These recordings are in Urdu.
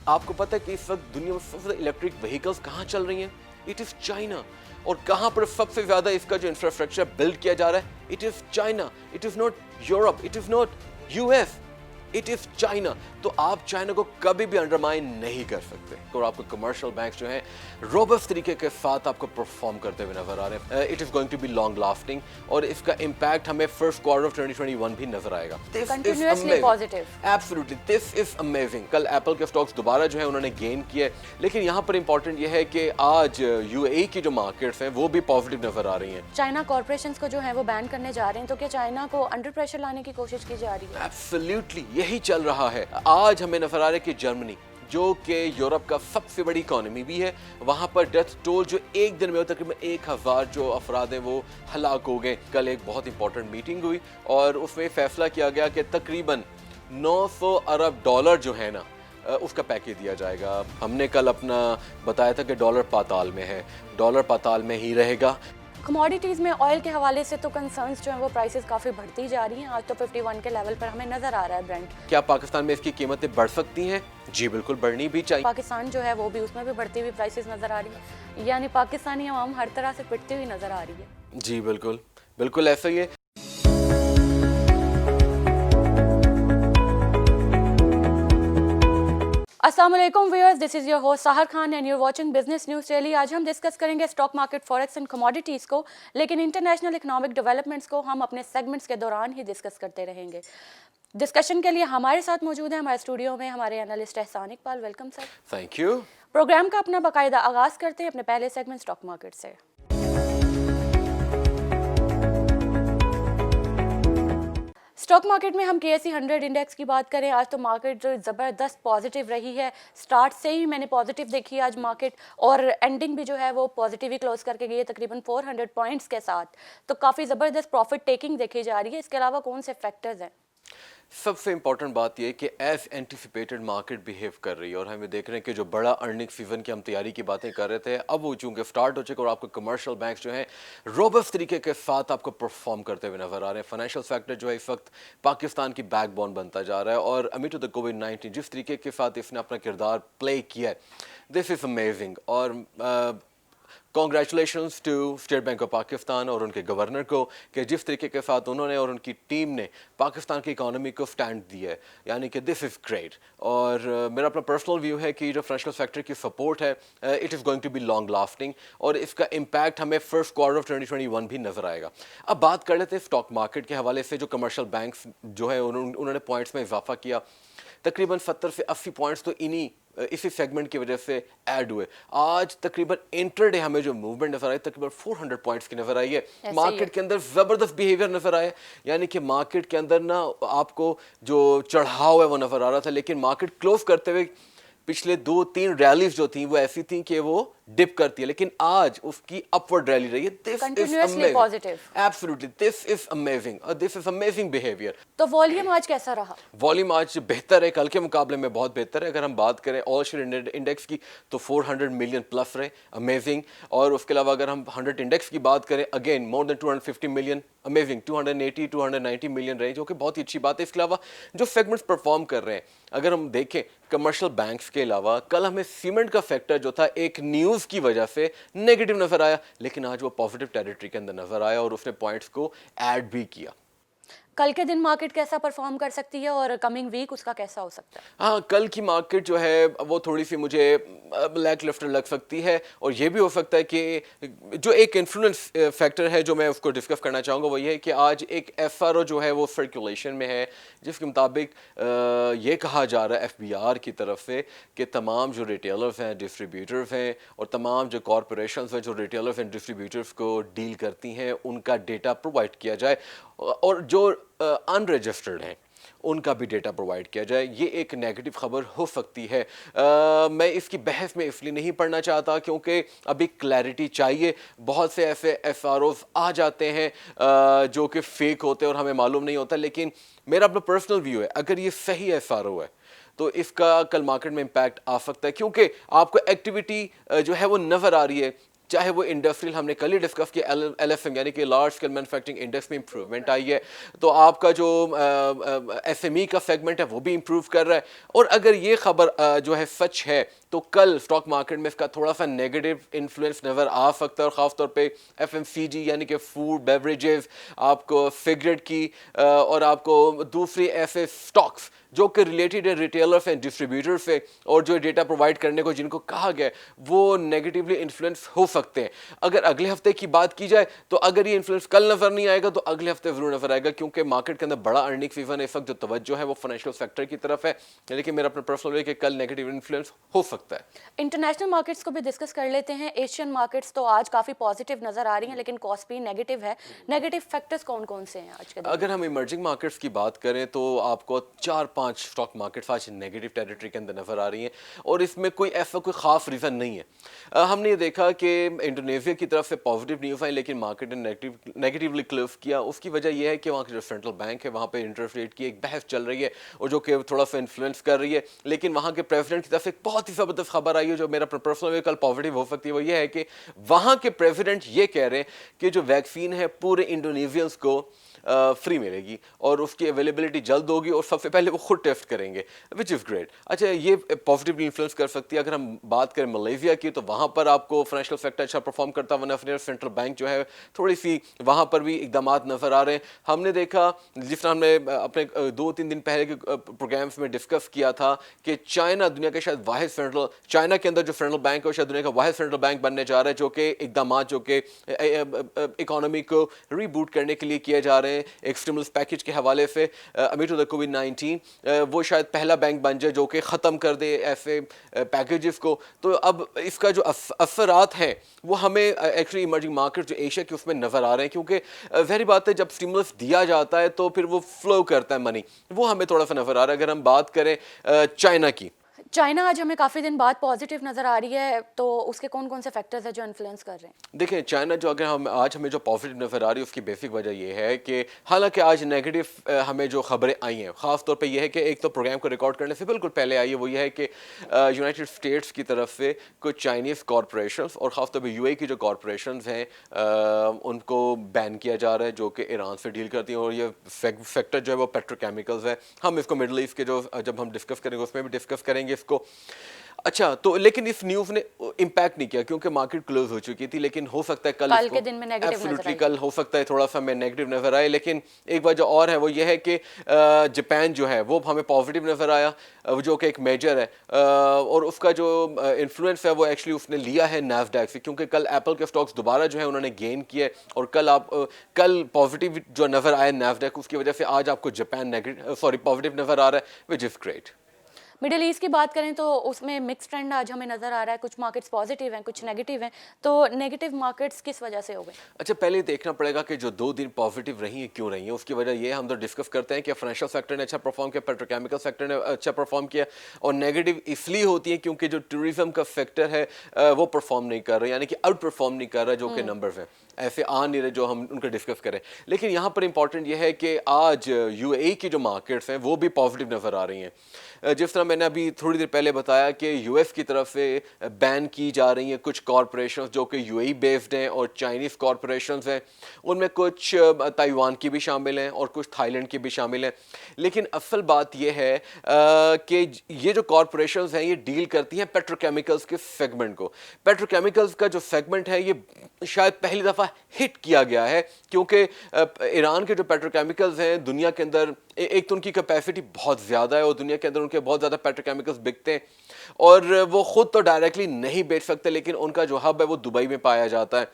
آپ کو پتہ ہے کہ اس وقت دنیا میں سب سے الیکٹرک وہیکلز کہاں چل رہی ہیں؟ It is China. اور کہاں پر سب سے زیادہ اس کا جو انفراسٹرکچر بلڈ کیا جا رہا ہے؟ It is China. It is not Europe, it is not U S, it is China. تو آپ چائنا کو کبھی بھی انڈرمائن نہیں کر سکتے. اور آپ کو کمرشل بینکس جو ہیں روبسٹ طریقے کے ساتھ آپ کو پرفارم کرتے ہوئے نظر آ رہے ہیں. It is going to be long lasting, اور اس کا امپیکٹ ہمیں فرسٹ کوارٹر آف 2021 بھی نظر آئے گا. Continuously positive. Absolutely, this is amazing. کل ایپل کے اسٹاکس دوبارہ جو ہے انہوں نے گین کیے, لیکن یہاں پر امپورٹنٹ یہ ہے کہ آج یو اے کی جو مارکیٹس ہیں وہ بھی پازیٹیو نظر آ رہی ہیں. چائنا کارپوریشنز کو جو ہے وہ بین کرنے جا رہے ہیں, تو کیا چائنا کو انڈر پریشر لانے کی کوشش کی جا رہی ہے؟ ایبسولوٹلی یہی چل رہا ہے. آج ہمیں نظر آ رہا ہے کہ جرمنی جو کہ یورپ کا سب سے بڑی اکانومی بھی ہے, وہاں پر ڈیتھ ٹول جو ایک دن میں تقریباً 1000 جو افراد ہیں وہ ہلاک ہو گئے. کل ایک بہت امپورٹنٹ میٹنگ ہوئی اور اس میں فیصلہ کیا گیا کہ تقریباً $900 ارب جو ہے نا اس کا پیکیج دیا جائے گا. ہم نے کل اپنا بتایا تھا کہ ڈالر پاتال میں ہے, ڈالر پاتال میں ہی رہے گا. کموڈیٹیز میں آئل کے حوالے سے تو کنسرنز جو ہیں وہ پرائسز کافی بڑھتی جا رہی ہیں. آج تو 51 کے لیول پر ہمیں نظر آ رہا ہے برنٹ. کیا پاکستان میں اس کی قیمتیں بڑھ سکتی ہیں؟ جی بالکل, بڑھنی بھی چاہیے. پاکستان جو ہے وہ بھی اس میں بھی بڑھتی ہوئی پرائسز نظر آ رہی ہیں, یعنی پاکستانی عوام ہر طرح سے پٹتی ہوئی نظر آ رہی ہے. جی بالکل, بالکل ایسا ہی ہے. السلام علیکم viewers, this is your host Sahir Khan and you watching business news daily. آج ہم ڈسکس کریں گے stock market, forex and commodities کو, لیکن انٹرنیشنل اکنامک ڈیولپمنٹس کو ہم اپنے سیگمنٹس کے دوران ہی ڈسکس کرتے رہیں گے. ڈسکشن کے لیے ہمارے ساتھ موجود ہیں ہمارے اسٹوڈیو میں ہمارے analyst Ehsan Iqbal. Welcome sir. Thank you. Program کا اپنا باقاعدہ آغاز کرتے ہیں اپنے پہلے سیگمنٹ اسٹاک مارکیٹ سے. اسٹاک مارکیٹ میں ہم KSE 100 انڈیکس کی بات کریں, آج تو مارکیٹ جو زبردست پازیٹیو رہی ہے. سٹارٹ سے ہی میں نے پازیٹیو دیکھی آج مارکیٹ, اور اینڈنگ بھی جو ہے وہ پازیٹیو ہی کلوز کر کے گئی ہے تقریباً 400 پوائنٹس کے ساتھ. تو کافی زبردست پروفٹ ٹیکنگ دیکھی جا رہی ہے. اس کے علاوہ کون سے فیکٹرز ہیں؟ سب سے امپورٹنٹ بات یہ ہے کہ ایز اینٹیسپیٹڈ مارکیٹ بیہیو کر رہی ہے, اور ہمیں دیکھ رہے ہیں کہ جو بڑا ارننگ سیزن کی ہم تیاری کی باتیں کر رہے تھے, اب وہ چونکہ سٹارٹ ہو چکے اور آپ کو کمرشل بینکس جو ہیں روبسٹ طریقے کے ساتھ آپ کو پرفارم کرتے ہوئے نظر آ رہے ہیں. فائنینشیل سیکٹر جو ہے اس وقت پاکستان کی بیک بون بنتا جا رہا ہے, اور امیڈ ٹو دا کووڈ-19 جس طریقے کے ساتھ اس نے اپنا کردار پلے کیا ہے, دس از امیزنگ. اور congratulations to State Bank of Pakistan اور ان کے گورنر کو کہ جس طریقے کے ساتھ انہوں نے اور ان کی ٹیم نے پاکستان کی اکانومی کو سٹینڈ دیا ہے, یعنی کہ دس از گریٹ. اور میرا اپنا پرسنل ویو ہے کہ جو فائنینشیل سیکٹر کی سپورٹ ہے it is going to be long lasting, اور اس کا امپیکٹ ہمیں فرسٹ کوارٹر آف 2021 بھی نظر آئے گا. اب بات کر لیتے ہیں اسٹاک مارکیٹ کے حوالے سے. جو کمرشل بینکس جو ہے انہوں نے پوائنٹس میں اضافہ کیا, تقریباً 70 سے 80 پوائنٹس تو اسی سیگمنٹ کی وجہ سے ایڈ ہوئے. آج تقریباً انٹر ڈے ہمیں جو موومنٹ نظر آئی تقریباً 400 پوائنٹس کی نظر آئی ہے. مارکیٹ کے اندر زبردست بیہیویئر نظر آیا, یعنی کہ مارکیٹ کے اندر نا آپ کو جو چڑھاؤ ہے وہ نظر آ رہا تھا, لیکن مارکیٹ کلوز کرتے ہوئے پچھلے 2-3 ریلیز جو تھیں وہ ایسی تھیں کہ وہ ڈپ کرتی ہے, لیکن آج اس کی اپورڈ ریلی رہی ہے. Absolutely this is amazing, this is amazing behaviour. تو والیوم آج کیسا رہا؟ والیوم آج بہتر ہے, کل کے مقابلے میں بہت بہتر ہے. اگر ہم بات کریں آل شیئر انڈیکس کی تو 400 ملین پلس رہے, امیزنگ. اور اس کے علاوہ اگر ہم 100 انڈیکس کی بات کریں, اگین مور دین 250 ملین, امیزنگ. 280-290 ملین رہے, جو کہ بہت ہی اچھی بات ہے. اس کے علاوہ جو سیگمنٹس پرفارم کر رہے ہیں, اگر ہم دیکھیں کمرشل بینکس کے علاوہ کل ہمیں سیمنٹ کا فیکٹر جو تھا ایک نیوز کی وجہ سے نیگیٹو نظر آیا, لیکن آج وہ پازیٹیو ٹیریٹری کے اندر نظر آیا اور اس نے پوائنٹس کو ایڈ بھی کیا. کل کے دن مارکیٹ کیسا پرفارم کر سکتی ہے اور کمنگ ویک اس کا کیسا ہو سکتا ہے؟ ہاں, کل کی مارکیٹ جو ہے وہ تھوڑی سی مجھے لیک لفٹر لگ سکتی ہے, اور یہ بھی ہو سکتا ہے کہ جو ایک انفلوئنس فیکٹر ہے جو میں اس کو ڈسکس کرنا چاہوں گا وہ یہ ہے کہ آج ایک FRO جو ہے وہ سرکولیشن میں ہے, جس کے مطابق یہ کہا جا رہا ہے FBR کی طرف سے کہ تمام جو ریٹیلرز ہیں, ڈسٹریبیوٹرز ہیں, اور تمام جو کارپوریشنز ہیں جو ریٹیلرز اینڈ ڈسٹریبیوٹرز کو ڈیل کرتی ہیں, ان کا ڈیٹا پرووائڈ کیا جائے, اور جو ان رجسٹرڈ ہیں ان کا بھی ڈیٹا پرووائڈ کیا جائے. یہ ایک نیگیٹو خبر ہو سکتی ہے. میں اس کی بحث میں اس لیے نہیں پڑھنا چاہتا کیونکہ ابھی کلیئرٹی چاہیے. بہت سے ایسے FROs آ جاتے ہیں جو کہ فیک ہوتے ہیں اور ہمیں معلوم نہیں ہوتا, لیکن میرا اپنا پرسنل ویو ہے اگر یہ صحیح FRO ہے تو اس کا کل مارکیٹ میں امپیکٹ آ سکتا ہے, کیونکہ آپ کو ایکٹیویٹی جو ہے وہ نظر آ رہی ہے چاہے وہ انڈسٹریل، ہم نے کل ہی ڈسکس کیا LFM یعنی کہ لارج اسکیل مینوفیکچرنگ انڈیکس میں امپروومنٹ آئی ہے، تو آپ کا جو SME کا سیگمنٹ ہے وہ بھی امپروو کر رہا ہے. اور اگر یہ خبر جو ہے سچ ہے تو کل اسٹاک مارکیٹ میں اس کا تھوڑا سا نیگیٹو انفلوئنس نظر آ سکتا ہے، اور خاص طور پہ FMCG یعنی کہ فوڈ بیوریجز، آپ کو سگریٹ کی اور آپ کو دوسری ایسے اسٹاکس جو کہ ریلیٹڈ ہے ریٹیلر سے ڈسٹریبیوٹر سے اور جو ڈیٹا پرووائڈ کرنے کو جن کو کہا گیا وہ نیگیٹیولی انفلوئنس ہو سکتے ہیں. اگر اگلے ہفتے کی بات کی جائے تو اگر یہ انفلوئنس کل نظر نہیں آئے گا تو اگلے ہفتے ضرور نظر آئے گا، کیونکہ مارکیٹ کے اندر بڑا ارننگ سیزن ہے، اس وقت جو توجہ ہے وہ فائنینشیل سیکٹر کی طرف ہے. لیکن میرا اپنا پرسنل ہے کہ کل نیگیٹو انفلوئنس ہو سکتا ہے. انٹرنیشنل مارکیٹس کو بھی ڈسکس کر لیتے ہیں. ایشین مارکیٹس تو آج کافی پازیٹیو نظر آ رہی ہیں لیکن کاسپی نیگیٹو ہے. نیگیٹو فیکٹرز کون کون سے ہیں آج کے دن؟ اگر ہم ایمرجنگ مارکیٹس کی بات کریں تو آپ کو 4-5 اسٹاک مارکیٹس آج نیگیٹو ٹیریٹری کے اندر نظر آ رہی ہیں، اور اس میں کوئی ایسا کوئی خاص ریزن نہیں ہے. ہم نے یہ دیکھا کہ انڈونیشیا کی طرف سے پازیٹیو نیوز آئی لیکن مارکیٹ نے نیگیٹیولی کلوز کیا. اس کی وجہ یہ ہے کہ وہاں کا جو سینٹرل بینک ہے وہاں پہ انٹرسٹ ریٹ کی ایک بحث چل رہی ہے اور جو کہ تھوڑا سا انفلوئنس کر رہی ہے. لیکن وہاں کے پریزیڈنٹ کی طرف سے ایک بہت ہی زبردست خبر آئی ہے جو میرا پرسنل کل پازیٹیو ہو سکتی ہے، وہ یہ ہے کہ وہاں کے پریزیڈنٹ یہ کہہ رہے ہیں کہ جو ویکسین ہے پورے انڈونیشینس کو فری ملے گی اور اس کی اویلیبلٹی جلد ہوگی اور سب سے پہلے وہ خود ٹیسٹ کریں گے، وچ از گریٹ. اچھا یہ پازیٹیولی انفلوئنس کر سکتی ہے. اگر ہم بات کریں ملیشیا کی تو وہاں پر آپ کو فائنینشیل سیکٹر اچھا پرفارم کرتا ہوا سینٹرل بینک جو ہے تھوڑی سی وہاں پر بھی اقدامات نظر آ رہے ہیں. ہم نے دیکھا جس طرح ہم نے اپنے 2-3 دن پہلے کے پروگرامس میں ڈسکس کیا تھا کہ چائنا دنیا کے شاید واحد چائنا کے اندر جو سینٹرل بینک ہے وہ شاید دنیا کا واحد سینٹرل بینک بننے جا رہا ہے، جو کہ اقدامات جو کہ اکانومی کو ری بوٹ کرنے کے لیے کیے جا رہے ہیں ایک اسٹیمولس پیکج کے حوالے سے امید ٹو دا کووڈ-19. وہ شاید پہلا بینک بن جائے جو کہ ختم کر دے ایسے پیکیجز کو. تو اب اس کا جو اثرات ہیں وہ ہمیں ایکچولی ایمرجنگ مارکیٹ جو ایشیا کی اس میں نظر آ رہے ہیں، کیونکہ ظاہری بات ہے جب اسٹیمولس دیا جاتا ہے تو پھر وہ فلو کرتا ہے منی، وہ ہمیں تھوڑا سا نظر آ رہا ہے. اگر ہم بات کریں چائنا کی، چائنا آج ہمیں کافی دن بعد پازیٹیو نظر آ رہی ہے، تو اس کے کون کون سے فیکٹرز ہیں جو انفلوئنس کر رہے ہیں؟ دیکھیں چائنا جو اگر آج ہمیں جو پازیٹیو نظر آ رہی ہے اس کی بیسک وجہ یہ ہے کہ حالانکہ آج نیگیٹو ہمیں جو خبریں آئی ہیں خاص طور پہ یہ ہے کہ ایک تو پروگرام کو ریکارڈ کرنے سے بالکل پہلے آئی ہے، وہ یہ ہے کہ یونائٹڈ اسٹیٹس کی طرف سے کچھ چائنیز کارپوریشنز اور خاص طور پہ UAE کی جو کارپوریشنز ہیں ان کو بین کیا جا رہا ہے جو کہ ایران سے ڈیل کرتی ہیں. اور یہ فیکٹر جو ہے وہ پیٹروکیمیکلز ہے. ہم اس کو مڈل ایسٹ کے جو جب ہم ڈسکس کریں گے اس میں بھی ڈسکس کریں گے اس کو. اچھا تو لیکن اس نیوز نے امپیکٹ نہیں کیا کیونکہ مارکیٹ کلوز ہو چکی تھی، لیکن ہو سکتا ہے کل کے دن میں نیگیٹو نظر ایبسولوٹلی کل ہو سکتا ہے تھوڑا سا میں نیگیٹو نظر آئے. لیکن ایک وجہ اور ہے وہ یہ ہے کہ جاپان جو ہے وہ ہمیں پازیٹیو نظر آیا جو کہ ایک میجر ہے اور اس کا جو انفلوئنس ہے وہ ایکچولی اس نے لیا ہے نیسڈیک سے، کیونکہ کل ایپل کے اسٹاکس دوبارہ جو ہے انہوں نے گین کیا ہے اور کل پازیٹیو جو نظر آیا نیسڈیک اس کی وجہ سے آج آپ کو جاپان پازیٹیو نظر آ رہا ہے وچ از گریٹ. مڈل ایسٹ کی بات کریں تو اس میں مکس ٹرینڈ آج ہمیں نظر آ رہا ہے، کچھ مارکیٹس پازیٹیو ہیں کچھ نیگیٹیو ہیں. تو نیگیٹیو مارکیٹس کس وجہ سے ہو گئے؟ اچھا پہلے دیکھنا پڑے گا کہ جو 2 دن پازیٹیو رہی ہیں کیوں رہی ہیں. اس کی وجہ یہ ہم تو ڈسکس کرتے ہیں کہ فائنینشیل سیکٹر نے اچھا پرفارم کیا، پیٹروکیمیکل سیکٹر نے اچھا پرفارم کیا، اور نیگیٹیو اس لیے ہوتی ہے کیونکہ جو ٹورزم کا سیکٹر ہے وہ پرفارم نہیں کر رہا، یعنی کہ آؤٹ پرفارم نہیں کر رہا، جو کہ نمبرز ہیں ایسے آ نہیں رہے جو ہم ان کو ڈسکس کریں. لیکن یہاں پر امپورٹنٹ یہ ہے کہ آج UAE کی جو مارکیٹس ہیں وہ بھی پازیٹیو نظر آ رہی ہیں. جس طرح میں نے ابھی تھوڑی دیر پہلے بتایا کہ US کی طرف سے بین کی جا رہی ہیں کچھ کارپوریشنز جو کہ UAE بیسڈ ہیں اور چائنیز کارپوریشنز ہیں، ان میں کچھ تائیوان کی بھی شامل ہیں اور کچھ تھائی لینڈ کی بھی شامل ہیں. لیکن اصل بات یہ ہے کہ یہ جو کارپوریشنز ہیں یہ ڈیل کرتی ہیں پیٹروکیمیکلز کے سیگمنٹ کو. پیٹروکیمیکلز کا جو سیگمنٹ ہے یہ شاید پہلی دفعہ ہٹ کیا گیا ہے کیونکہ ایران کے جو پیٹروکیمیکلز ہیں دنیا کے اندر ایک تو ان کی کیپیسٹی بہت زیادہ ہے اور دنیا کے اندر ان کے بہت زیادہ پیٹروکیمیکلز بکتے ہیں اور وہ خود تو ڈائریکٹلی نہیں بیچ سکتے، لیکن ان کا جو ہب ہے وہ دبئی میں پایا جاتا ہے.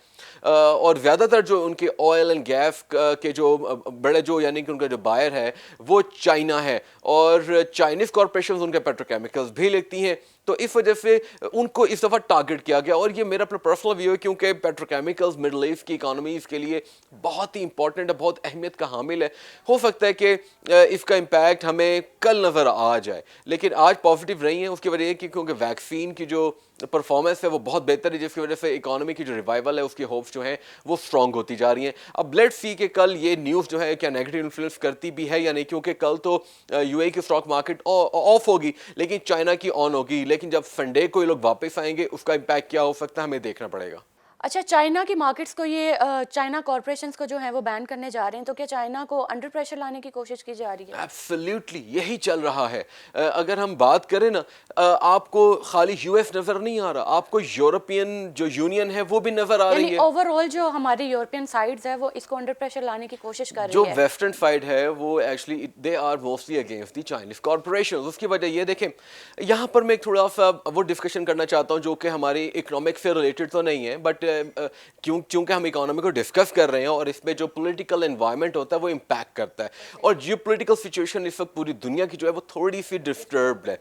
اور زیادہ تر جو ان کے آئل اینڈ گیس کے جو بڑے جو یعنی کہ ان کا جو بائر ہے وہ چائنا ہے اور چائنیز کارپوریشنز ان کے پیٹروکیمیکلز بھی لیتی ہیں. تو اس وجہ سے ان کو اس دفعہ ٹارگٹ کیا گیا اور یہ میرا اپنا پرسنل ویو ہے کیونکہ پیٹروکیمیکلز مڈل ایسٹ کی اکانومیز کے لیے بہت ہی امپورٹنٹ ہے، بہت اہمیت کا حامل ہے. ہو سکتا ہے کہ اس کا امپیکٹ ہمیں کل نظر آ جائے، لیکن آج پازیٹیو رہی ہیں. اس کی وجہ یہ کہ کیونکہ ویکسین کی جو پرفارمنس ہے وہ بہت بہتر ہے جس کی وجہ سے اکانومی کی جو ریوائول ہے اس کی ہوپس جو ہیں وہ اسٹرانگ ہوتی جا رہی ہیں. اب لیٹس سی کہ کل یہ نیوز جو ہے کیا نیگیٹو انفلوئنس کرتی بھی ہے یا نہیں، کیونکہ کل تو UAE کی اسٹاک مارکیٹ آف ہوگی لیکن چائنا کی آن ہوگی. لیکن جب سنڈے کو یہ لوگ واپس آئیں گے اس کا امپیکٹ کیا ہو سکتا ہے ہمیں دیکھنا پڑے گا. اچھا چائنا کی مارکیٹس کو یہ چائنا کارپوریشنز کو جو ہیں وہ بین کرنے جا رہے ہیں، تو کیا چائنا کو انڈر پریشر لانے کی کوشش کی جا رہی ہے؟ ایبسلیوٹلی یہی چل رہا ہے. اگر ہم بات کریں نا, آپ کو خالی یو ایس نظر نہیں آ رہا, آپ کو یورپین جو یونین ہے وہ بھی نظر آ یعنی رہی ہے. اوور آل جو ہماری یورپین سائڈز ہے وہ اس کو انڈر پریشر لانے کی کوشش کر جو رہی ہے. ویسٹرن سائڈ ہے وہ actually they are mostly against the Chinese corporation. اس کی وجہ یہ دیکھیں, یہاں پر میں تھوڑا سا وہ ڈسکشن کرنا چاہتا ہوں جو کہ ہماری اکنامک سے ریلیٹڈ تو نہیں ہے, بٹ چونکہ ہم اکانومی کو ڈسکس کر رہے ہیں اور اس میں جو پولیٹیکل انوائرمنٹ ہوتا ہے وہ امپیکٹ کرتا ہے, اور جیو پولیٹیکل سچویشن اس وقت پوری دنیا کی جو ہے وہ تھوڑی سی ڈسٹربڈ ہے.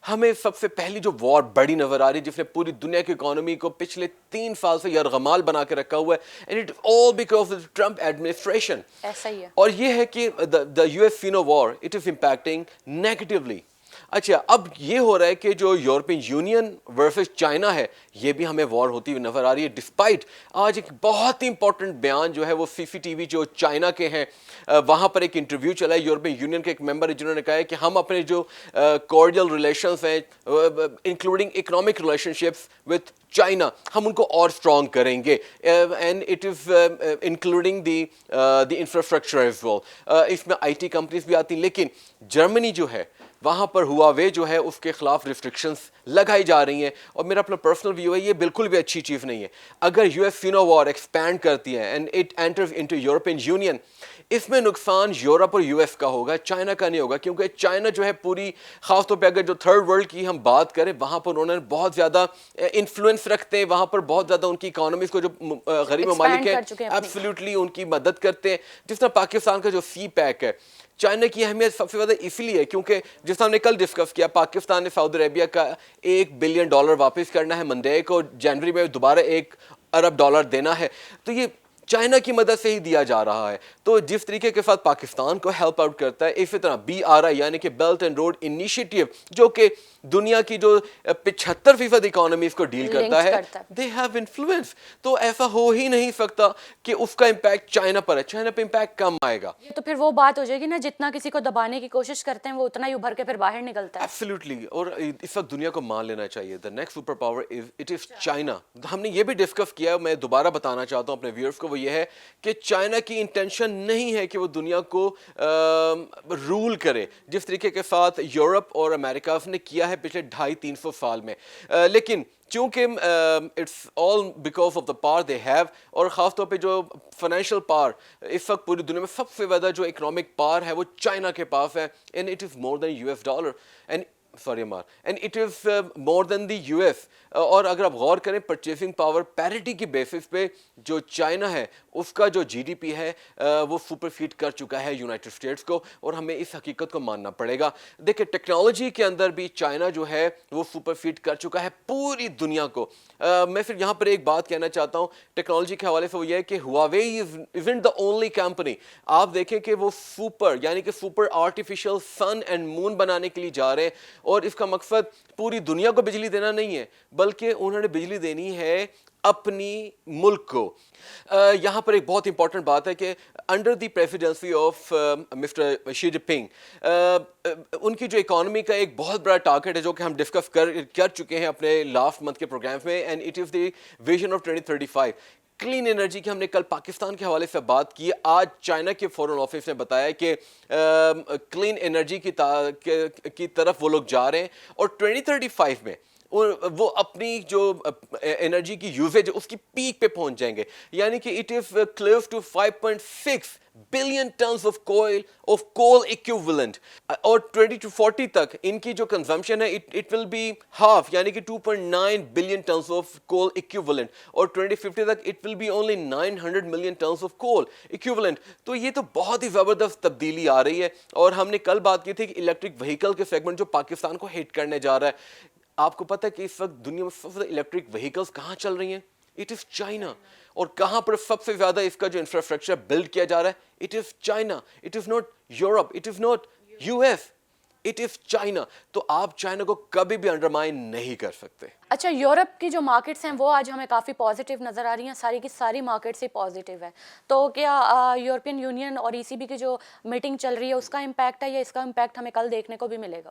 ہمیں سب سے پہلی جو وار بڑی نظر آ رہی ہے جس نے پوری دنیا کی اکانومی کو پچھلے 3 سال سے یرغمال بنا کے رکھا ہوا ہے, and it all because of Trump administration. ایسا ہی ہے. اور یہ ہے کہ دا یو ایس فینو war it is impacting negatively. اچھا اب یہ ہو رہا ہے کہ جو یورپین یونین ورسز چائنا ہے یہ بھی ہمیں وار ہوتی ہوئی نظر آ رہی ہے, ڈسپائٹ آج ایک بہت ہی امپورٹنٹ بیان جو ہے وہ سی سی ٹی وی جو چائنا کے ہیں وہاں پر ایک انٹرویو چلا ہے یورپین یونین کے ایک ممبر ہے جنہوں نے کہا ہے کہ ہم اپنے جو کورڈیل ریلیشنز ہیں including economic relationships with China ہم ان کو اور اسٹرانگ کریں گے, and it is including the infrastructure as well. اس میں آئی ٹی کمپنیز بھی آتی ہیں, لیکن جرمنی جو ہے وہاں پر ہواوے جو ہے اس کے خلاف ریسٹرکشنز لگائی جا رہی ہیں, اور میرا اپنا پرسنل ویو ہے یہ بالکل بھی اچھی چیز نہیں ہے. اگر یو ایس فینو وار ایکسپینڈ کرتی ہے and it enters into European Union, اس میں نقصان یورپ اور یو ایس کا ہوگا, چائنا کا نہیں ہوگا, کیونکہ چائنا جو ہے پوری خاص طور پہ اگر جو تھرڈ ورلڈ کی ہم بات کریں وہاں پر انہوں نے بہت زیادہ انفلوئنس رکھتے ہیں, وہاں پر بہت زیادہ ان کی اکانومیز کو جو غریب ممالک ہیں ایبسلیوٹلی ان کی مدد کرتے ہیں. جس طرح پاکستان کا جو سی پیک ہے, چائنا کی اہمیت سب سے زیادہ اس لیے ہے کیونکہ جس طرح ہم نے کل ڈسکس کیا پاکستان نے سعودی عربیہ کا $1 بلین واپس کرنا ہے منڈے کو, جنوری میں دوبارہ $1 ارب دینا ہے, تو یہ چائنا کی مدد سے ہی دیا جا رہا ہے. تو جس طریقے کے ساتھ پاکستان کو ہیلپ آؤٹ کرتا ہے, اسی طرح BRI یعنی کہ بیلٹ اینڈ روڈ انیشیٹو جو کہ دنیا کی جو 75% اکانومیز کو ڈیل کرتا ہے, دے ہیو انفلوئنس. تو ایسا ہو ہی نہیں سکتا کہ اس کا امپیکٹ چائنا پر ہے, چائنا پہ امپیکٹ کم آئے گا. تو پھر وہ بات ہو جائے گی نا, جتنا کسی کو دبانے کی کوشش کرتے ہیں وہ اتنا ہی ابھر کے پھر باہر نکلتا ہے. ایبسلیوٹلی, اور اس وقت دنیا کو مان لینا چاہیے the next super power it is China. ہم نے یہ بھی ڈسکس کیا, میں دوبارہ بتانا چاہتا ہوں اپنے ویورز کو, وہ یہ ہے کہ چائنا کی انٹینشن نہیں ہے کہ وہ دنیا کو رول کرے جس طریقے کے ساتھ یورپ اور امریکہ نے کیا ہے پچھلے 250-300 سال میں, لیکن چونکہ it's all because of the power they have, اور خاص طور پہ جو فائنینشیل پاور اس وقت پوری دنیا میں سب سے زیادہ جو اکنامک پاور ہے وہ چائنا کے پاس ہے, and it is more than $, and and it is more than the U S. اور اگر آپ غور کریں پرچیزنگ پاور پیرٹی کی بیسس پہ جو چائنا ہے اس کا جو جی ڈی پی ہے وہ سپر فیڈ کر چکا ہے یونائٹڈ اسٹیٹس کو, اور ہمیں اس حقیقت کو ماننا پڑے گا. دیکھیں ٹیکنالوجی کے اندر بھی چائنا جو ہے وہ سپر فیڈ کر چکا ہے پوری دنیا کو. میں پھر یہاں پر ایک بات کہنا چاہتا ہوں ٹیکنالوجی کے حوالے سے, وہ یہ ہے کہ Huawei isn't the only company. آپ دیکھیں کہ وہ سپر یعنی کہ super artificial sun and moon بنانے کے لیے جا رہے ہیں, اور اس کا مقصد پوری دنیا کو بجلی دینا نہیں ہے بلکہ انہوں نے بجلی دینی ہے اپنی ملک کو. یہاں پر ایک بہت امپورٹنٹ بات ہے کہ under the presidency of Mister Xi Jinping ان کی جو اکانومی کا ایک بہت بڑا ٹارگیٹ ہے جو کہ ہم ڈسکس کر چکے ہیں اپنے لاسٹ منتھ کے پروگرامز میں, and it is the vision of 2035. Clean energy کی ہم نے کل پاکستان کے حوالے سے بات کی, آج چائنا کے فورن آفس نے بتایا کہ کلین انرجی کی طرف وہ لوگ جا رہے ہیں, اور 2035 میں وہ اپنی جو انرجی کی یوزیج ہے اس کی پیک پہ پہنچ جائیں گے, یعنی کہ it is close to 5.6 billion tons of coal equivalent, اور 2040 تک ان کی جو کنزمپشن ہے اٹ ول بی ہاف یعنی کہ 2.9 billion tons of coal equivalent, اور 2050 تک it will be only 900 million tons of coal equivalent. تو یہ تو بہت ہی زبردست تبدیلی آ رہی ہے. اور ہم نے کل بات کی تھی کہ الیکٹرک وہیکل کے سیگمنٹ جو پاکستان کو ہٹ کرنے جا رہا ہے, آپ کو پتہ ہے کہ اس وقت دنیا میں سب سے زیادہ الیکٹرک وہیکلس کہاں چل رہی ہیں؟ It is China. اور کہاں پر سب سے زیادہ اس کا جو انفراسٹرکچر بلڈ کیا جا رہا ہے؟ It is China. It is not Europe, it is not U S, it is China. تو آپ چائنا کو کبھی بھی انڈرمائن نہیں کر سکتے. اچھا یورپ کی جو مارکیٹس ہیں وہ آج ہمیں کافی پازیٹیو نظر آ رہی ہیں, ساری کی ساری مارکیٹس ہی پازیٹیو ہیں, تو کیا یورپین یونین اور ECB کی جو میٹنگ چل رہی ہے اس کا امپیکٹ ہے یا اس کا امپیکٹ ہمیں کل دیکھنے کو بھی ملے گا؟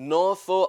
900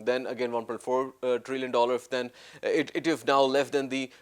then again 1.4 trillion dollars, then it is now less than the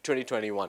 2021।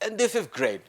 And this is great.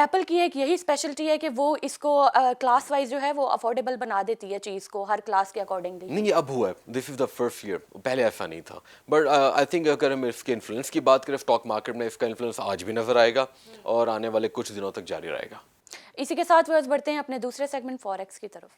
Apple کی ایک یہی اسپیشلٹی ہے کہ وہ اس کو کلاس وائز جو ہے وہ افورڈیبل بنا دیتی ہے چیز کو ہر کلاس کے اکارڈنگلی. نہیں یہ اب ہوا ہے, this is the first year, پہلے ایسا نہیں تھا. بٹ آئی تھنک اگر ہم اس کے انفلوئنس کی بات کریں اسٹاک مارکیٹ میں, اس کا انفلوئنس آج بھی نظر آئے گا اور آنے والے کچھ دنوں تک جاری رہے گا. اسی کے ساتھ ویورز بڑھتے ہیں اپنے دوسرے سیگمنٹ فوریکس کی طرف.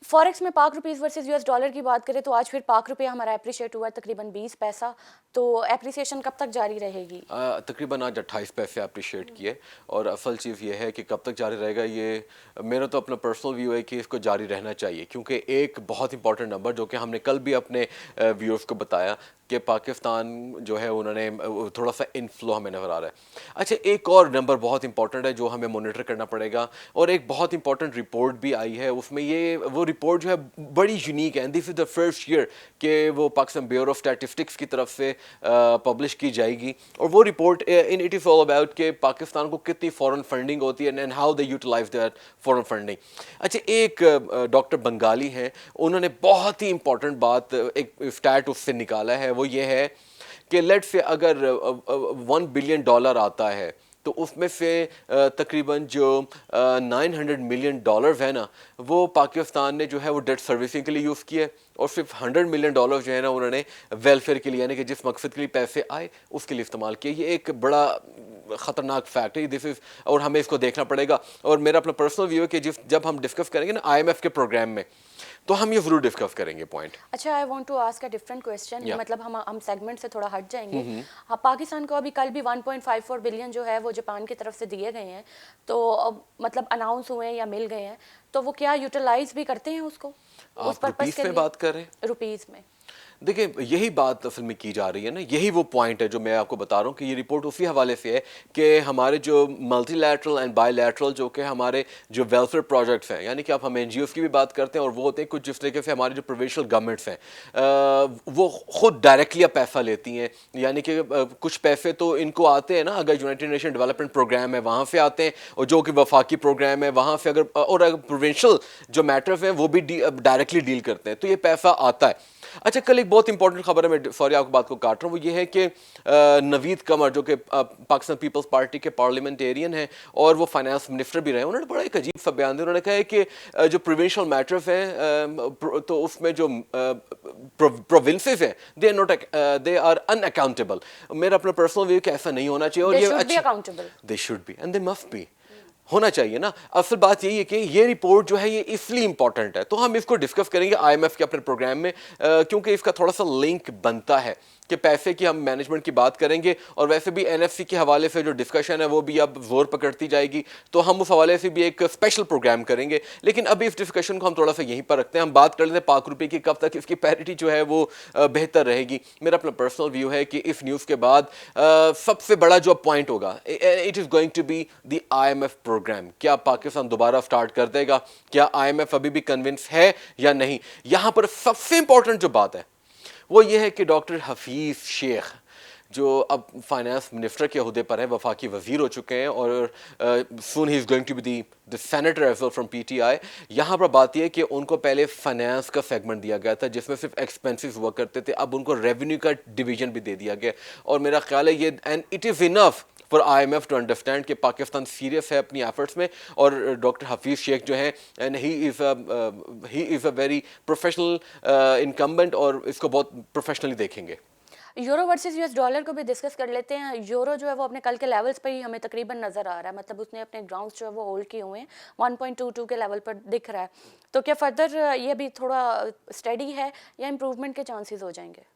فوریکس میں پاک روپیز ورسز US ڈالر کی بات کریں تو آج پھر پاک روپیہ ہمارا اپریشیٹ ہوا تقریباً 20 پیسہ. تو اپریسیشن کب تک جاری رہے گی؟ تقریباً آج 28 پیسے اپریشیٹ کیے, اور اصل چیز یہ ہے کہ کب تک جاری رہے گا, یہ میرا تو اپنا پرسنل ویو ہے کہ اس کو جاری رہنا چاہیے, کیونکہ ایک بہت امپورٹنٹ نمبر جو کہ ہم نے کل بھی اپنے ویورز کو بتایا کہ پاکستان جو ہے انہوں نے تھوڑا سا انفلو ہمیں نظر آ رہا ہے. اچھا ایک اور نمبر بہت امپورٹنٹ ہے جو ہمیں مانیٹر کرنا پڑے گا, اور ایک بہت امپورٹنٹ رپورٹ بھی آئی ہے, اس میں یہ وہ رپورٹ جو ہے بڑی یونیک ہے, this is the first year کہ وہ پاکستان بیورو آف اسٹیٹسٹکس کی طرف سے پبلش کی جائے گی, اور وہ report it is all about کہ پاکستان کو کتنی فورن فنڈنگ ہوتی ہے and how they utilize that foreign funding. اچھا ایک ڈاکٹر بنگالی ہیں, انہوں نے بہت ہی امپورٹنٹ بات ایک اسٹیٹ اس سے نکالا ہے, وہ یہ ہے کہ لیٹ سے اگر $1 بلین آتا ہے تو اس میں سے تقریباً جو $900 ملین ہے نا وہ پاکستان نے جو ہے وہ ڈیٹ سروسنگ کے لیے یوز کیے, اور صرف $100 ملین جو ہے نا انہوں نے ویلفیئر کے لیے یعنی کہ جس مقصد کے لیے پیسے آئے اس کے لیے استعمال کیے. یہ ایک بڑا خطرناک فیکٹ ہے دس از, اور ہمیں اس کو دیکھنا پڑے گا. اور میرا اپنا پرسنل ویو ہے کہ جب ہم ڈسکس کریں گے نا IMF کے پروگرام میں تو ہم یہ ضرور ڈسکس کریں گے پوائنٹ. اچھا I want to ask a different question, مطلب ہم سیگمنٹ سے تھوڑا ہٹ جائیں گے. پاکستان کو ابھی کل بھی 1.54 بلین جو ہے وہ جاپان کی طرف سے دیے گئے ہیں, تو مطلب اناؤنس ہوئے ہیں یا مل گئے ہیں, تو وہ کیا یوٹیلائز بھی کرتے ہیں اس کو اس پرپز کے لیے؟ بات کر رہے ہیں روپیز میں. دیکھیں یہی بات اصل میں کی جا رہی ہے نا, یہی وہ پوائنٹ ہے جو میں آپ کو بتا رہا ہوں کہ یہ رپورٹ اسی حوالے سے ہے کہ ہمارے جو multi lateral and by lateral جو کہ ہمارے جو ویلفیئر پروجیکٹس ہیں, یعنی کہ اب ہم NGOs کی بھی بات کرتے ہیں, اور وہ ہوتے ہیں کچھ جس طریقے سے ہمارے جو پروونشل گورنمنٹس ہیں وہ خود ڈائریکٹلی پیسہ لیتی ہیں, یعنی کہ کچھ پیسے تو ان کو آتے ہیں نا, اگر یونائٹڈ نیشن ڈیولپمنٹ پروگرام ہے وہاں سے آتے ہیں, اور جو کہ وفاقی پروگرام ہے وہاں سے اگر پروونشل جو میٹرز ہیں وہ بھی ڈائریکٹلی ڈیل کرتے ہیں, تو یہ پیسہ آتا ہے. اچھا کل ایک بہت امپورٹنٹ خبر ہے, میں سوری آپ کو بات کو کاٹ رہا ہوں, وہ یہ ہے کہ نوید قمر جو کہ پاکستان پیپلز پارٹی کے پارلیمنٹیرین ہیں اور وہ فائنانس منسٹر بھی رہے ہیں, انہوں نے بڑا ایک عجیب سا بیان دیا. انہوں نے کہا ہے کہ جو پروونشل میٹرز ہیں تو اس میں جو پروونسز ہیں دے آر ان اکاؤنٹیبل. میرا اپنا پرسنل ویو کہ ایسا نہیں ہونا چاہیے, اور یہ they should be and they must be ہونا چاہیے نا. اصل بات یہی ہے کہ یہ رپورٹ جو ہے یہ اس لیے امپورٹنٹ ہے, تو ہم اس کو ڈسکس کریں گے IMF کے اپنے پروگرام میں, کیونکہ اس کا تھوڑا سا لنک بنتا ہے کہ پیسے کی ہم مینجمنٹ کی بات کریں گے, اور ویسے بھی NFC کے حوالے سے جو ڈسکشن ہے وہ بھی اب زور پکڑتی جائے گی, تو ہم اس حوالے سے بھی ایک اسپیشل پروگرام کریں گے. لیکن ابھی اس ڈسکشن کو ہم تھوڑا سا یہیں پر رکھتے ہیں, ہم بات کر لیتے ہیں پاک روپے کی کب تک اس کی پیرٹی جو ہے وہ بہتر رہے گی. میرا اپنا پرسنل ویو ہے کہ اس نیوز کے بعد سب سے بڑا جو پوائنٹ ہوگا it is going to be the IMF program. کیا پاکستان دوبارہ اسٹارٹ کر دے گا, کیا IMF ابھی بھی کنونس ہے یا نہیں. یہاں پر سب سے امپورٹنٹ جو بات ہے وہ یہ ہے کہ ڈاکٹر حفیظ شیخ جو اب فائنانس منسٹر کے عہدے پر ہیں, وفاقی وزیر ہو چکے ہیں, اور soon he is going to be the senator as well from PTI. یہاں پر بات یہ ہے کہ ان کو پہلے فائنانس کا سیگمنٹ دیا گیا تھا جس میں صرف ایکسپینسز ہوا کرتے تھے, اب ان کو ریونیو کا ڈویژن بھی دے دیا گیا, اور میرا خیال ہے یہ and it is enough for IMF to understand کہ پاکستان سیریس ہے اپنی ایفرٹس میں, اور ڈاکٹر حفیظ شیخ جو ہیں and he is a very professional incumbent, اور اس کو بہت پروفیشنلی دیکھیں گے. یورو ورسز US ڈالر کو بھی ڈسکس کر لیتے ہیں. یورو جو ہے وہ اپنے کل کے لیولز پہ ہی ہمیں تقریباً نظر آ رہا ہے, مطلب اس نے اپنے گراؤنڈس جو ہے وہ ہولڈ کیے ہوئے ہیں, 1.22 کے لیول پر دکھ رہا ہے. تو کیا فردر یہ بھی تھوڑا اسٹڈی ہے یا امپروومنٹ کے چانسز ہو جائیں گے؟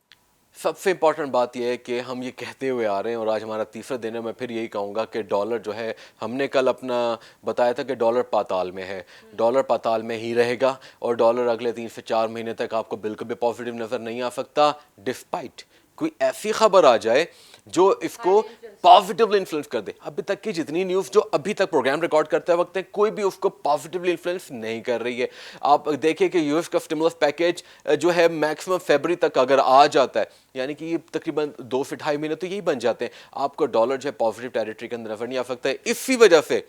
سب سے امپورٹنٹ بات یہ ہے کہ ہم یہ کہتے ہوئے آ رہے ہیں, اور آج ہمارا تیسرا دن ہے, میں پھر یہی کہوں گا کہ ڈالر جو ہے, ہم نے کل اپنا بتایا تھا کہ ڈالر پاتال میں ہے, ڈالر پاتال میں ہی رہے گا, اور ڈالر اگلے 3 سے 4 مہینے تک آپ کو بالکل بھی پازیٹیو نظر نہیں آ سکتا, ڈسپائٹ کوئی ایسی خبر آ جائے جو اس کو پازیٹیولی انفلوئنس کر دے. ابھی تک کی جتنی نیوز جو ابھی تک پروگرام ریکارڈ کرتے وقت ہے, کوئی بھی اس کو پازیٹیولی انفلوئنس نہیں کر رہی ہے. آپ دیکھیں کہ US کا اسٹیمولس پیکیج جو ہے میکسیمم فیبری تک اگر آ جاتا ہے, یعنی کہ یہ تقریباً 2 سے 2.5 مہینے تو یہی بن جاتے ہیں. آپ کو ڈالر جو ہے پازیٹیو ٹیریٹری کے اندر نظر نہیں آ سکتا ہے. اسی وجہ سے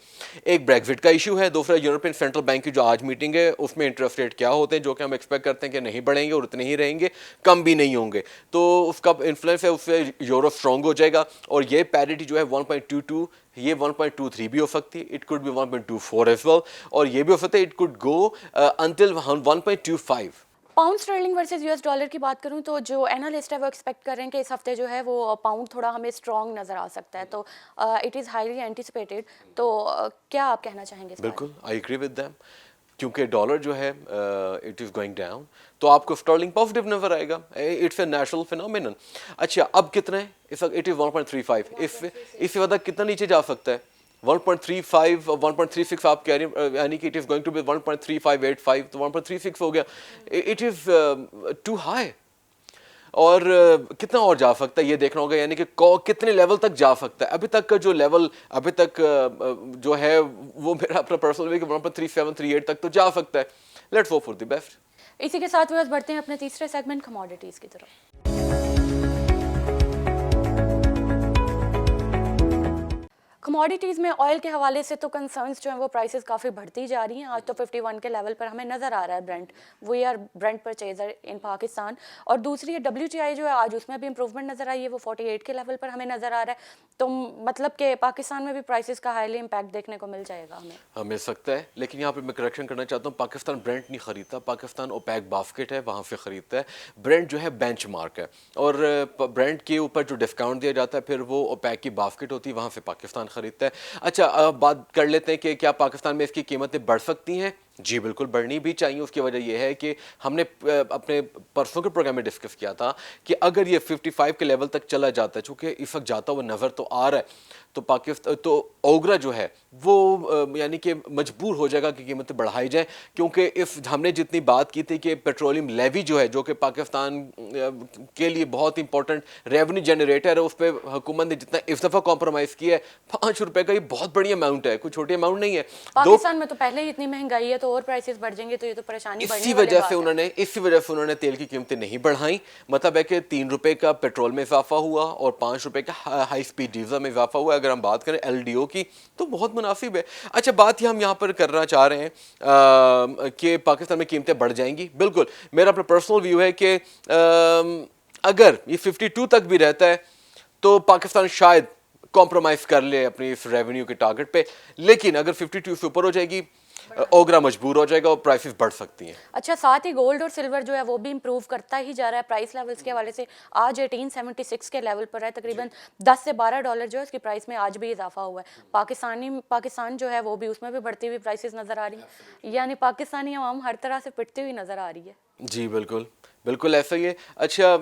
ایک بریگزٹ کا ایشو ہے, دوسرا یورپین سینٹرل بینک کی جو آج میٹنگ ہے اس میں انٹرسٹ ریٹ کیا ہوتے ہیں جو کہ ہم ایکسپیکٹ کرتے ہیں کہ نہیں بڑھیں گے اور اتنے ہی رہیں گے, کم بھی نہیں ہوں گے, تو اس کا انفلوئنس ہے, اس سے یورو اسٹرانگ ہو جائے گا اور یہ پیرٹی جو ہے 1.22 یہ 1.23 بھی ہو سکتی ہے, it could be 1.24 as well, اور یہ بھی ہو سکتا ہے it could go until 1.25. Pound sterling versus U S dollar کی بات کروں تو جو اینالسٹ ہے وہ ایکسپیکٹ کر رہے ہیں کہ اس ہفتے جو ہے وہ پاؤنڈ تھوڑا ہمیں اسٹرانگ نظر آ سکتا ہے, تو اٹ از ہائیلی اینٹیسپیٹیڈ. تو کیا آپ کہنا چاہیں گے اس بارے میں؟ بالکل آئی ایگری ود دیم, کیونکہ ڈالر جو ہے اٹ از گوئنگ ڈاؤن, تو آپ کو اسٹرلنگ پازیٹیو نظر آئے گا. It's a natural phenomenon. اچھا اب کتنا ہے اس وقت؟ It is 1.35. اس سے زیادہ کتنا نیچے جا سکتا ہے؟ 1.35 اور 1.36 آپ کہہ رہے ہیں, یعنی کہ it is going to be 1.3585, تو 1.36 ہو گیا. It is too high. اور کتنا اور جا سکتا ہے یہ دیکھنا ہوگا, یعنی کہ کتنے لیول تک جا سکتا ہے. ابھی تک کا جو لیول ابھی تک جو ہے وہ میرا اپنا پرسنل ہے کہ 1.37 38 تک تو جا سکتا ہے. Let's hope for the best. اسی کے ساتھ وہ بڑھتے ہیں اپنے تیسرے سیگمنٹ کموڈیٹیز کی طرف. کموڈیٹیز میں آئل کے حوالے سے تو کنسرنس جو ہیں وہ پرائسز کافی بڑھتی جا رہی ہیں. آج تو 51 کے لیول پر ہمیں نظر آ رہا ہے Brent, we are Brent purchaser in Pakistan. اور دوسری WTI جو ہے آج اس میں بھی امپروومنٹ نظر آئی ہے, وہ 48 کے لیول پر ہمیں نظر آ رہا ہے. تو مطلب کہ پاکستان میں بھی پرائسز کا ہائیلی امپیکٹ دیکھنے کو مل جائے گا ہمیں. مل سکتا ہے, لیکن یہاں پہ میں کریکشن کرنا چاہتا ہوں, پاکستان برنٹ نہیں خریدتا, پاکستان اوپیک باسکٹ ہے وہاں سے خریدتا ہے. برنٹ جو ہے بینچ مارک ہے, اور برنٹ کے اوپر جو ڈسکاؤنٹ دیا جاتا ہے پھر وہ اوپیک کی باسکٹ ہوتی ہے, وہاں سے پاکستان خریدتا ہے. اچھا بات کر لیتے ہیں کہ کیا پاکستان میں اس کی قیمتیں بڑھ سکتی ہیں؟ جی بالکل بڑھنی بھی چاہیے. اس کی وجہ یہ ہے کہ ہم نے اپنے پرسوں کے پروگرام میں ڈسکس کیا تھا کہ اگر یہ 55 کے لیول تک چلا جاتا ہے, چونکہ اس وقت جاتا ہوا نظر تو آ رہا ہے, تو پاکستان تو اوگرا جو ہے وہ یعنی کہ مجبور ہو جائے گا کہ قیمتیں بڑھائی جائیں, کیونکہ ہم نے جتنی بات کی تھی کہ پیٹرولیم لیوی جو ہے جو کہ پاکستان کے لیے بہت امپورٹنٹ ریونیو جنریٹر ہے, اس پہ حکومت نے جتنا اس دفعہ کمپرومائز کیا ہے, 5 روپے کا یہ بہت بڑی اماؤنٹ ہے, کوئی چھوٹی اماؤنٹ نہیں ہے. پاکستان میں تو پہلے ہی اتنی مہنگائی ہے, تو اور پرائسز بڑھ جائیں گے تو یہ تو پریشانی اسی وجہ سے انہوں نے تیل کی قیمتیں نہیں بڑھائیں. مطلب ہے کہ 3 روپے کا پیٹرول میں اضافہ ہوا اور 5 روپے کا ہائی سپیڈ ڈیزل میں اضافہ ہوا. اگر ہم بات کریں LDO کی تو بہت مناسب ہے. اچھا بات یہ ہم یہاں پر کرنا چاہ رہے ہیں کہ پاکستان میں قیمتیں بڑھ جائیں گی. بالکل میرا اپنا پرسنل ویو ہے کہ اگر یہ 52 تک بھی رہتا ہے تو پاکستان شاید کمپرومائز کر لے اپنی اس ریونیو کے ٹارگٹ پہ, لیکن اگر 52 سے اوپر ہو جائے گی اوگرا مجبور ہو جائے گا اور پرائسز بڑھ سکتی ہیں. اچھا ساتھ ہی گولڈ اور سلور جو ہے وہ بھی امپروو کرتا ہی جا رہا ہے پرائس لیولز کے حوالے سے. آج 1876 کے لیول پر ہے, تقریباً 10 سے 12 ڈالر جو ہے اس کی پرائس میں آج بھی اضافہ ہوا ہے. پاکستان جو ہے وہ بھی اس میں بھی بڑھتی ہوئی پرائسز نظر آ رہی ہیں, یعنی پاکستانی عوام ہر طرح سے پٹتی ہوئی نظر آ رہی ہے. جی بالکل بالکل ایسا ہی ہے. اچھا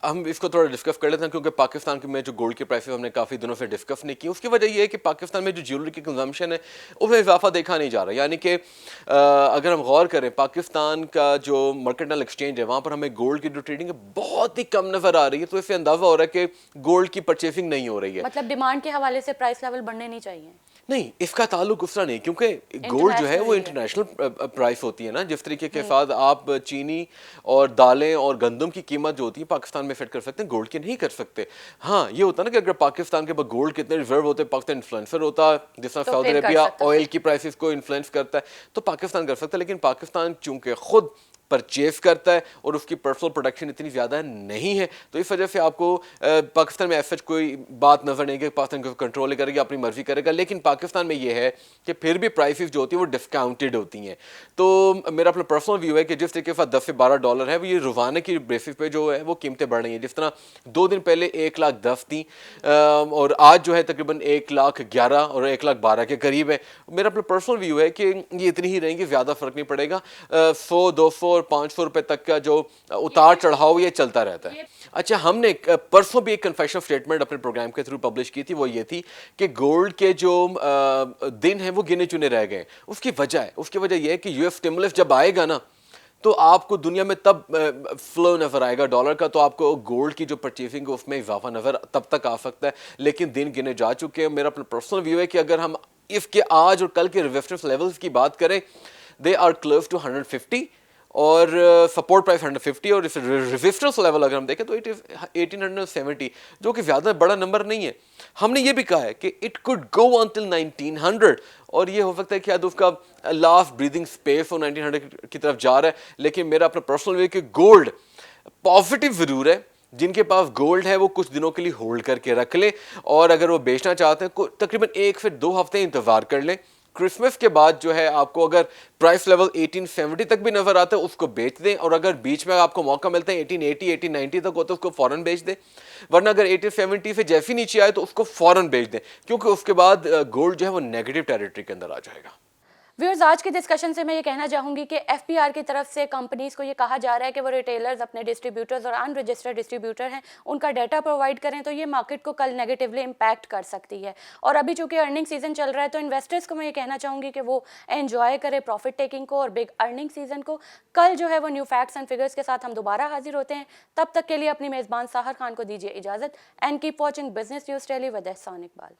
ہم اس کو تھوڑا ڈسکس کر لیتے ہیں, کیونکہ پاکستان میں جو گولڈ کی پرائسز ہم نے کافی دنوں سے ڈسکس نہیں کی. اس کی وجہ یہ ہے کہ پاکستان میں جو جیولری کی کنزمپشن ہے اس میں اضافہ دیکھا نہیں جا رہا. یعنی کہ اگر ہم غور کریں پاکستان کا جو مرکنٹائل ایکسچینج ہے وہاں پر ہمیں گولڈ کی جو ٹریڈنگ ہے بہت ہی کم نظر آ رہی ہے, تو اس سے اندازہ ہو رہا ہے کہ گولڈ کی پرچیزنگ نہیں ہو رہی ہے. مطلب ڈیمانڈ کے حوالے سے پرائس لیول بڑھنے نہیں چاہیے. نہیں, اس کا تعلق اس طرح نہیں, کیونکہ گولڈ جو ہے وہ انٹرنیشنل پرائس ہوتی ہے نا. جس طریقے کے ساتھ آپ چینی اور دالیں اور گندم کی قیمت جو ہوتی ہے پاکستان میں فٹ کر سکتے ہیں, گولڈ کی نہیں کر سکتے. ہاں یہ ہوتا ہے نا کہ اگر پاکستان کے پاس گولڈ کتنے ریزرو ہوتے ہیں, پاکستان انفلوئنسر ہوتا ہے, جس طرح سعودی عربیہ آئل کی پرائسز کو انفلوئنس کرتا ہے, تو پاکستان کر سکتا ہے. لیکن پاکستان چونکہ خود پرچیز کرتا ہے اور اس کی پرسنل پروڈکشن اتنی زیادہ نہیں ہے, تو اس وجہ سے آپ کو پاکستان میں ایسا کوئی بات نظر نہیں کہ پاکستان کو کنٹرول کرے گا, اپنی مرضی کرے گا. لیکن پاکستان میں یہ ہے کہ پھر بھی پرائسز جو ہوتی ہیں وہ ڈسکاؤنٹڈ ہوتی ہیں. تو میرا اپنا پرسنل ویو ہے کہ جس طریقے سے 10 سے 12 ڈالر ہے وہ یہ روزانہ کی بیسس پہ جو ہے وہ قیمتیں بڑھ رہی ہیں. جس طرح 2 دن پہلے 1,10,000 تھیں اور آج جو ہے تقریباً 1,11,000 اور 1,12,000 کے قریب ہے. میرا اپنا پرسنل ویو ہے کہ یہ اتنی ہی رہیں گی, زیادہ فرق نہیں پڑے گا. 100 200 اور 500 روپے تک کا جو اتار چڑھاؤ یہ چلتا رہتا ہے. اچھا ہم نے پرسوں بھی ایک کنفیشن اسٹیٹمنٹ اپنے پروگرام کے تھرو پبلش کی تھی, وہ یہ تھی کہ گولڈ کے جو دن ہیں وہ گنے چنے رہ گئے. اس کی وجہ یہ ہے کہ US اسٹیمولس جب آئے گا نا تو آپ کو دنیا میں تب فلو نظر آئے گا ڈالر کا, تو آپ کو گولڈ کی جو پرچیزنگ ہے اس میں اضافہ نظر تب تک آ سکتا ہے. لیکن دن گنے جا چکے ہیں. میرا اپنا پرسنل ویو ہے کہ اگر ہم اس کے آج اور کل کے ریزسٹنس لیولز کی بات کریں, دے آر کلوز ٹو 150, اور سپورٹ پرائس 150 اور ریزسٹنس لیول اگر ہم دیکھیں تو 1870 جو کہ زیادہ بڑا نمبر نہیں ہے. ہم نے یہ بھی کہا ہے کہ اٹ کوڈ گو انٹل 1900 اور یہ ہو سکتا ہے کہ اس کا لاسٹ بریدنگ اسپیس ہو 1900 کی طرف جا رہا ہے. لیکن میرا اپنا پرسنل ویو کہ گولڈ پازیٹیو ضرور ہے. جن کے پاس گولڈ ہے وہ کچھ دنوں کے لیے ہولڈ کر کے رکھ لیں, اور اگر وہ بیچنا چاہتے ہیں تقریباً 1 سے 2 ہفتے انتظار کر لیں. کرسمس کے بعد جو ہے آپ کو اگر پرائس لیول 1870 تک بھی نظر آتا ہے اس کو بیچ دیں, اور اگر بیچ میں آپ کو موقع ملتا ہے 1880 1890 تک ہوتا ہے اس کو فوراً بیچ دیں. ورنہ اگر 1870 سے جیسی نیچے آئے تو اس کو فوراً بیچ دیں, کیونکہ اس کے بعد گولڈ جو ہے وہ نیگیٹو ٹیریٹری کے اندر آ جائے گا. ویورز آج کی ڈسکشن سے میں یہ کہنا چاہوں گی کہ ایف پی آر کی طرف سے کمپنیز کو یہ کہا جا رہا ہے کہ وہ ریٹیلرز اپنے ڈسٹریبیوٹرز اور ان رجسٹرڈ ڈسٹریبیوٹر ہیں ان کا ڈیٹا پرووائڈ کریں, تو یہ مارکیٹ کو کل نیگیٹیولی امپیکٹ کر سکتی ہے. اور ابھی چونکہ ارننگ سیزن چل رہا ہے تو انویسٹرز کو میں یہ کہنا چاہوں گی کہ وہ انجوائے کرے پروفٹ ٹیکنگ کو اور بگ ارننگ سیزن کو. کل جو ہے وہ نیو فیکٹس اینڈ فگرز کے ساتھ ہم دوبارہ حاضر ہوتے ہیں. تب تک کے لیے اپنی میزبان ساحر خان کو دیجیے اجازت. And keep watching business news daily with Ehsan Iqbal.